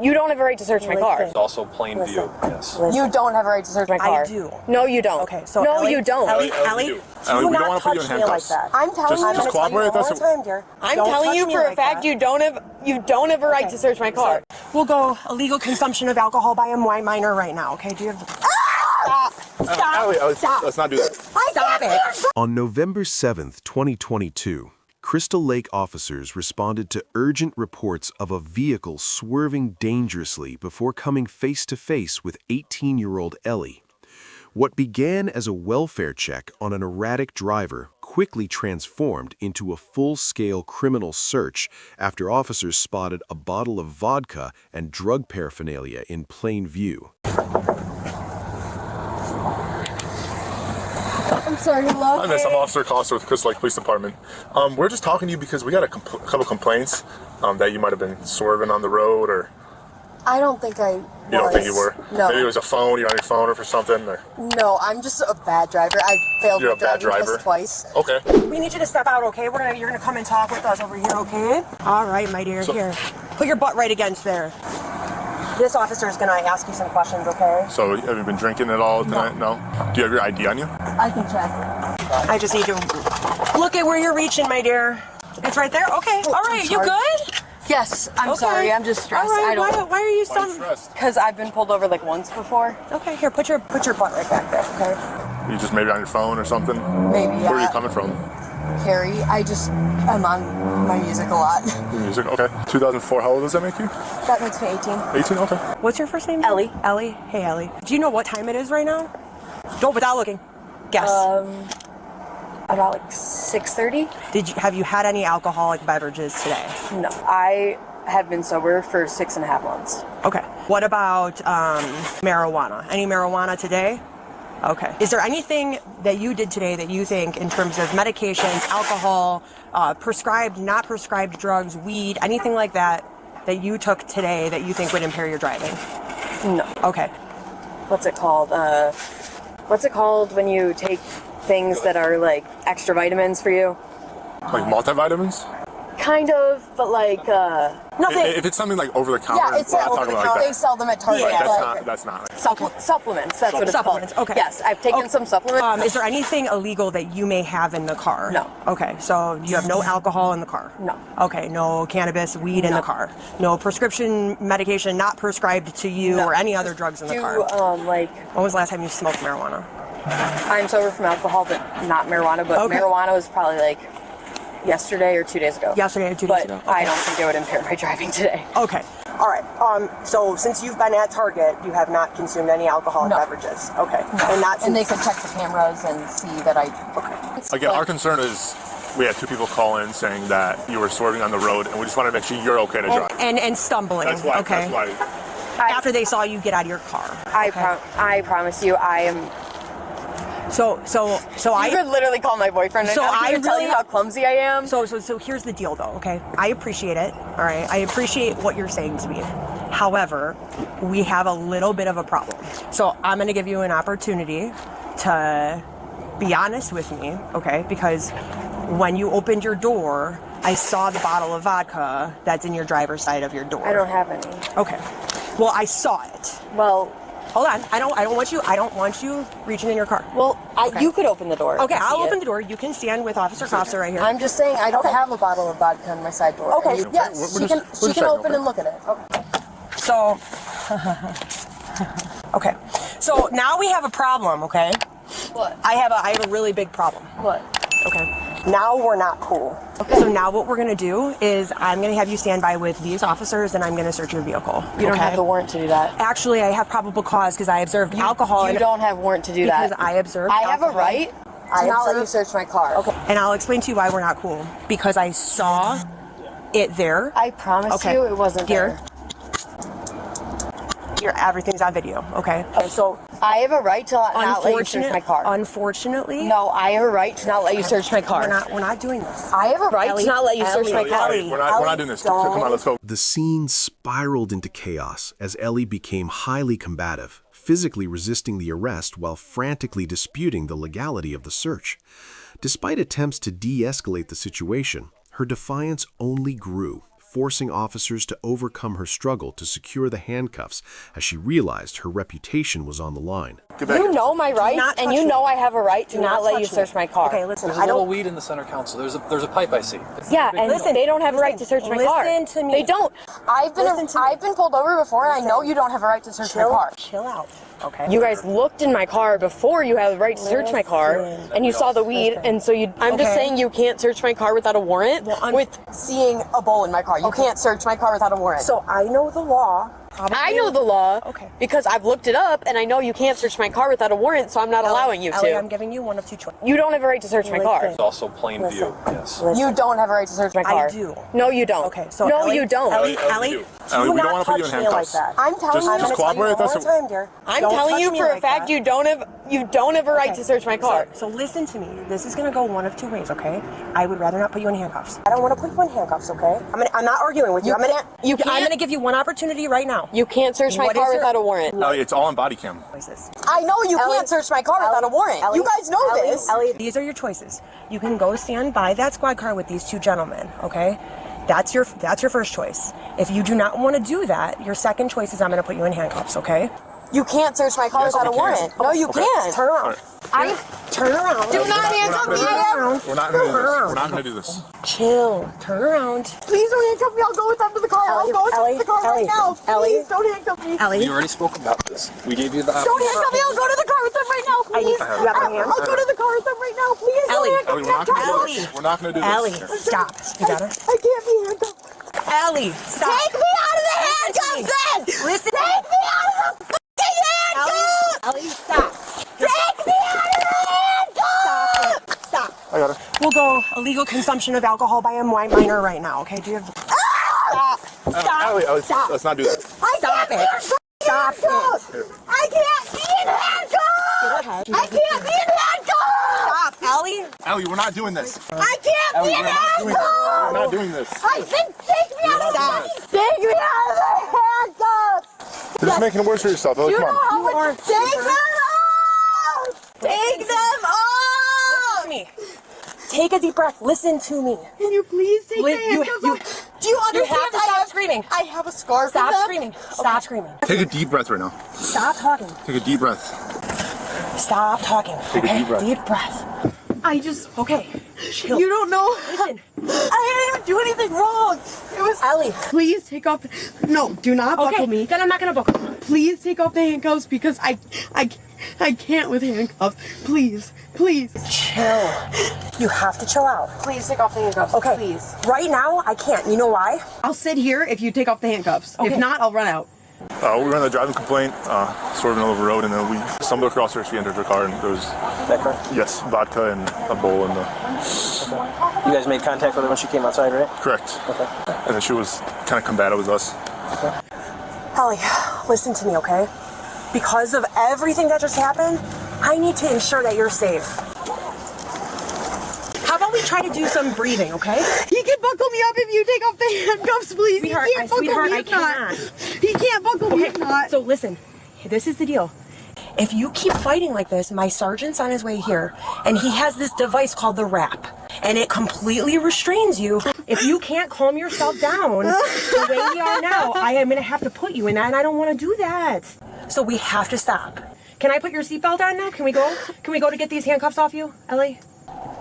You don't have a right to search my car. It's also plain view. Yes. You don't have a right to search my car. I do. No, you don't. Okay, so no, Ellie, you don't. Ellie, Ellie, we don't want to put you in handcuffs. Like that. I'm telling you. Just cooperate with us. I'm telling you for a fact you don't have a right to search my car. So we'll go illegal consumption of alcohol by a minor right now. Okay? Do you have? Stop! Ellie, Stop! Let's not do that. Stop it! On November 7th, 2022, Crystal Lake officers responded to urgent reports of a vehicle swerving dangerously before coming face-to-face with 18-year-old Ellie. What began as a welfare check on an erratic driver quickly transformed into a full-scale criminal search after officers spotted a bottle of vodka and drug paraphernalia in plain view. I'm sorry, hello? Hi, miss. I'm Officer Costa with Crystal Lake Police Department. We're just talking to you because we got a couple complaints that you might have been swerving on the road, or... I don't think I was. You don't think you were? No. Maybe it was a phone, you're on your phone or for something? Or... No, I'm just a bad driver. I failed You're my a bad driving driver? test twice. Okay. We need you to step out, okay? You're gonna come and talk with us over here, okay? All right, my dear. Here, put your butt right against there. This officer is gonna ask you some questions, okay? So, have you been drinking at all tonight? No. Do you have your ID on you? I can check. I just need to look at where you're reaching, my dear. It's right there. Okay. All right. You good? Yes, I'm Okay. sorry. I'm just stressed. All right. I don't. Why are you Why are you so? stressed? Because I've been pulled over like once before. Okay. Here, put your butt right back there. Okay. You just maybe on your phone or something? Maybe. Yeah. Where are you coming from? Carrie, I'm on my music a lot. Your music? Okay. 2004, how old does that make you? That makes me 18. 18? Okay. What's your first name? Ellie. Ellie. Hey, Ellie. Do you know what time it is right now? Go without looking. Guess. About like 6:30. Have you had any alcoholic beverages today? No, I have been sober for 6.5 months. Okay. What about marijuana? Any marijuana today? Okay. Is there anything that you did today that you think, in terms of medications, alcohol, prescribed, not prescribed drugs, weed, anything like that, that you took today that you think would impair your driving? No. Okay. What's it called? What's it called when you take things that are like extra vitamins for you? Like multivitamins? Kind of, but like Nothing. If it's something like over the counter, yeah, it's we're not over talking the about counter. like They sell them at Target. that. Yeah. Right, that's not. Supplements. That's what it's Supplements, called. okay. Yes, I've taken some supplements. Is there anything illegal that you may have in the car? No. Okay, so you have no alcohol in the car? No. Okay, no cannabis, weed in the car? No prescription medication not prescribed to you or any other drugs in the car? Like, When was the last time you smoked marijuana? I'm sober from alcohol, but not marijuana. But Okay. marijuana was probably like yesterday or 2 days ago. Yesterday or 2 days But ago? I don't think it would impair my driving today. Okay. All right. So since you've been at Target, you have not consumed any alcoholic beverages. Okay. And they could check the cameras and see that I. Okay. Again, our concern is we had 2 people call in saying that you were swerving on the road, and we just want to make sure you're okay to drive. And stumbling. That's why. Okay. That's why. After they saw you get out of your car. I promise you, I am. So I could literally call my boyfriend. So and I tell really- you how clumsy I am. So here's the deal, though. Okay, I appreciate it. All right, I appreciate what you're saying to me. However, we have a little bit of a problem. So I'm going to give you an opportunity to be honest with me, okay? Because when you opened your door, I saw the bottle of vodka that's in your driver's side of your door. I don't have any. Okay. Well, I saw it. Well, hold on. I don't want you reaching in your car. Well, Okay. you could open the door. Okay, and I'll see open it. the door. You can stand with Officer Costa right here. I'm just saying I don't have a bottle of vodka on my side door. Okay. And yes, We're she just can checking, open okay? and look at it. Okay. So, okay. So now we have a problem, okay? What? I have a really big problem. What? Okay. Now we're not cool. Okay. So now what we're gonna do is I'm gonna have you stand by with these officers, and I'm gonna search your vehicle. You don't okay? have the warrant to do that. Actually, I have probable cause because I observed alcohol. You don't have warrant to do that. Because I observed. I have a alcohol. right to not let you search my car. Okay. And I'll explain to you why we're not cool. Because I saw it there. I promise you it wasn't Here. there. Everything's on video. Okay. So I have a right to not let you search my car. Unfortunately. No, I have a right to not let you search my car. We're not doing this. I have a right Ellie, to not let you search my Ellie, car. Ellie, We're not doing this. Come on, let's go. The scene spiraled into chaos as Ellie became highly combative, physically resisting the arrest while frantically disputing the legality of the search. Despite attempts to de-escalate the situation, her defiance only grew, forcing officers to overcome her struggle to secure the handcuffs as she realized her reputation was on the line. You know my rights, and you know I have a right to not let you search my car. Okay, listen, There's a little weed in the center console. There's a pipe I see. Yeah, and listen, they don't have a right to search my car. Listen to me. They don't. I've been pulled over before, and I know you don't have a right to search my car. Chill out. Okay. You guys looked in my car before you had the right to search my car, and you saw the weed, and so you. I'm just saying you can't search my car without a warrant. With seeing a bowl in my car, you can't search my car without a warrant. So I know the law. I know the law. Okay. Because I've looked it up, and I know you can't search my car without a warrant, so I'm not allowing you Ellie, to. I'm giving you one of two choices. You don't have a right to search my car. It's also plain view. Yes. You don't have a right to search my car. I do. No, you don't. Okay, so no, Ellie, you don't. Ellie, Ellie, do we don't not want to put you touch in me like handcuffs. that. I'm telling Just you. I'm gonna cooperate, tell you that's one more time, dear. I'm Don't telling touch you me for a like fact that. you don't have a right to search my car. So listen to me. This is gonna go one of two ways, okay? I would rather not put you in handcuffs. I don't want to put you in handcuffs, okay? I'm not arguing with you. I'm gonna give you one opportunity right now. You can't search my What car is your- without a warrant. Ellie, it's all on body cam. I know you Ellie, can't search my car without a warrant. Ellie, You guys know Ellie, this. Ellie, these are your choices. You can go stand by that squad car with these two gentlemen, okay? That's your first choice. If you do not want to do that, your second choice is I'm going to put you in handcuffs, okay? You can't search my car Yes, without a we can. warrant. No, you can't. Turn around. Turn around. Do not handcuff me. We're not going to do this. We're not going to do this. Chill. Turn around. Please don't handcuff me. I'll go with them to the car. I'll go with them to the car right now. Ellie. Please don't handcuff me. Ellie. We already spoke about this. We gave you the Don't handcuff me. I'll go to the car with them right now. I need Please. you have my hand. I'll go to the car with them right now. Please Ellie. don't handcuff Ellie, me. we're not going to do this. Ellie, stop. You got it? I can't be handcuffed. Ellie, stop. Take me out of the handcuffs then! Listen. Take me out of the fucking handcuffs! Ellie, stop. Take me out of the handcuffs! Stop. I got it. We'll go illegal consumption of alcohol by a minor right now, okay? Do you have... Stop. Stop. Ellie, Stop. let's not do that. Stop it. Stop it. I can't be in handcuffs! I can't be in handcuffs! Stop, Ellie. Ellie, we're not doing this. I can't be in handcuffs! We're not doing this. I said take me out of the Take me out of the handcuffs! You're just making it worse for yourself. Ellie, You come know on. how much... Take them off! Take them off! Listen to me. Take a deep breath. Listen to me. Can you please take the handcuffs off? Do you understand? have to stop screaming. I have a scar Stop for them. screaming. Stop screaming. Take a deep breath right now. Stop talking. Take a deep breath. Stop talking. Take a Okay? deep breath. Deep breath. I just... Okay. Chill. You don't know. Listen. I didn't even do anything wrong. It was... Ellie. Please take off. No, do not buckle Okay. me. Then I'm not gonna buckle. Please take off the handcuffs because I can't with handcuffs. Please, please. Chill. You have to chill out. Please take off the handcuffs. Okay. Please. Right now, I can't. You know why? I'll sit here if you take off the handcuffs. Okay. If not, I'll run out. We were on the driving complaint, swerving all over the road, and then we stumbled across her. She entered her car, and there was yes, vodka and a bowl in the. You guys made contact with her when she came outside, right? Correct. Okay. And then she was kind of combative with us. Ellie, listen to me, okay? Because of everything that just happened, I need to ensure that you're safe. How about we try to do some breathing, okay? He can buckle me up if you take off the handcuffs, please. Sweetheart, he can't buckle sweetheart, me I if not. cannot. He can't buckle me if not. So listen, this is the deal. If you keep fighting like this, my sergeant's on his way here, and he has this device called the wrap, and it completely restrains you. If you can't calm yourself down the way you are now, I am gonna have to put you in that, and I don't want to do that. So we have to stop. Can I put your seatbelt on now? Can we go? Can we go to get these handcuffs off you, Ellie?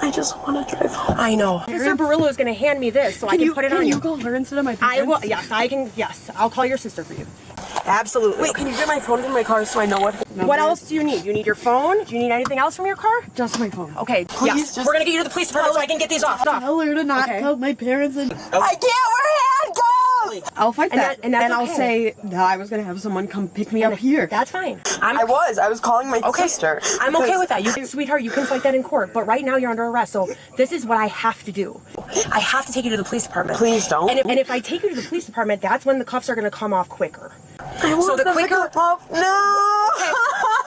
I just want to drive home. I know. Mr. Barillo is gonna hand me this, so I can put it on Can you. you call her instead of my I parents? will. Yes, I can. Yes, I'll call your sister for you. Absolutely. Wait, can you get my phone from my car so I know what? What else do you need? You need your phone? Do you need anything else from your car? Just my phone. Okay, yes. just- We're gonna get you to the police department so I can get these off. Stop. Tell her to not Okay. tell my parents, and I can't wear handcuffs! I'll fight And that. that- and that's I'll okay. say that I was gonna have someone come pick me up here. That's fine. I was calling my sister. I'm okay with that. Sweetheart, you can fight that in court, but right now you're under arrest, so this is what I have to do. I have to take you to the police department. Please don't. And if I take you to the police department, that's when the cuffs are gonna come off quicker. I want So the them to quicker- come off. No! Okay.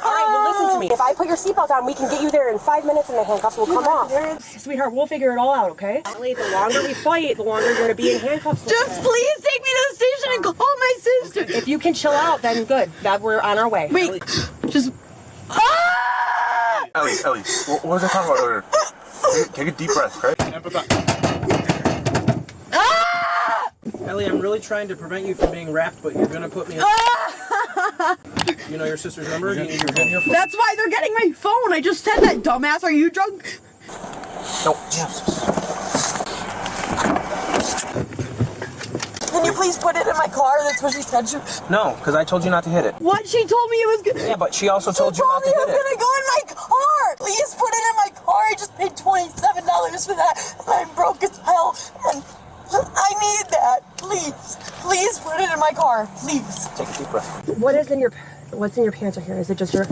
All right, well, listen to me. If I put your seatbelt on, we can get you there in 5 minutes and the handcuffs will come off. Sweetheart, we'll figure it all out, okay? Ellie, the longer we fight, the longer you're gonna be in handcuffs. Just please take me to the station and call my sister. If you can chill out, then good. That we're on our way. Wait, just. Ellie, what was I talking about earlier? Take a deep breath, okay? Ellie, I'm really trying to prevent you from being wrapped, but you're gonna put me in... You know your sister's number? You need your phone? That's why they're getting my phone. I just said that, dumbass. Are you drunk? No, yes. Can you please put it in my car? That's what she said. No, because I told you not to hit it. What? She told me it was good. Yeah, but she also told you not to It hit was it. gonna go in my car. Please put it in my car. I just paid $27 for that. And I'm broke as hell. And I need that. Please put it in my car. Please. Take a deep breath. What's in your pants right here? Is it just your...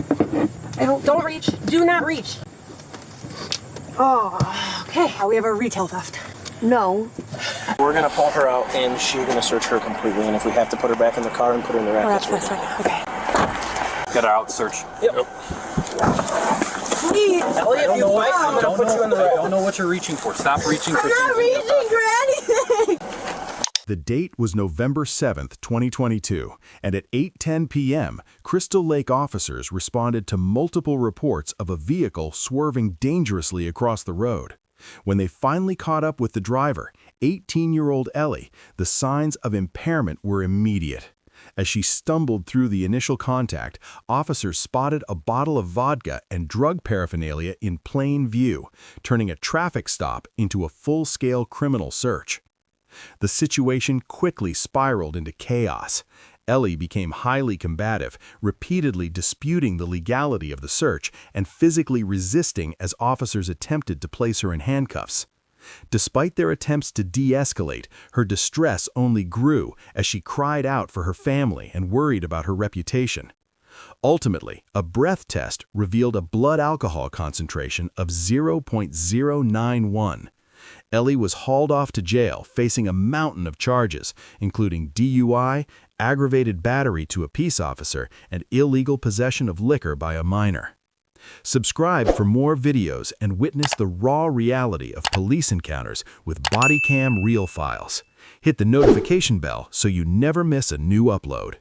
Don't reach. Do not reach. Oh, okay. We have a retail theft. No. We're gonna pull her out and she's gonna search her completely. And if we have to put her back in the car and put her in the rack, that's what we're doing. Okay. Get her out, search. Yep. Please. Ellie, if you fight, I'm gonna put you in the I rack. don't know what you're reaching for. Stop reaching for I'm not things in your reaching for anything. The date was November 7th, 2022, and at 8:10 p.m., Crystal Lake officers responded to multiple reports of a vehicle swerving dangerously across the road. When they finally caught up with the driver, 18-year-old Ellie, the signs of impairment were immediate. As she stumbled through the initial contact, officers spotted a bottle of vodka and drug paraphernalia in plain view, turning a traffic stop into a full-scale criminal search. The situation quickly spiraled into chaos. Ellie became highly combative, repeatedly disputing the legality of the search and physically resisting as officers attempted to place her in handcuffs. Despite their attempts to de-escalate, her distress only grew as she cried out for her family and worried about her reputation. Ultimately, a breath test revealed a blood alcohol concentration of 0.091. Ellie was hauled off to jail facing a mountain of charges, including DUI, aggravated battery to a peace officer, and illegal possession of liquor by a minor. Subscribe for more videos and witness the raw reality of police encounters with Bodycam Real Files. Hit the notification bell so you never miss a new upload.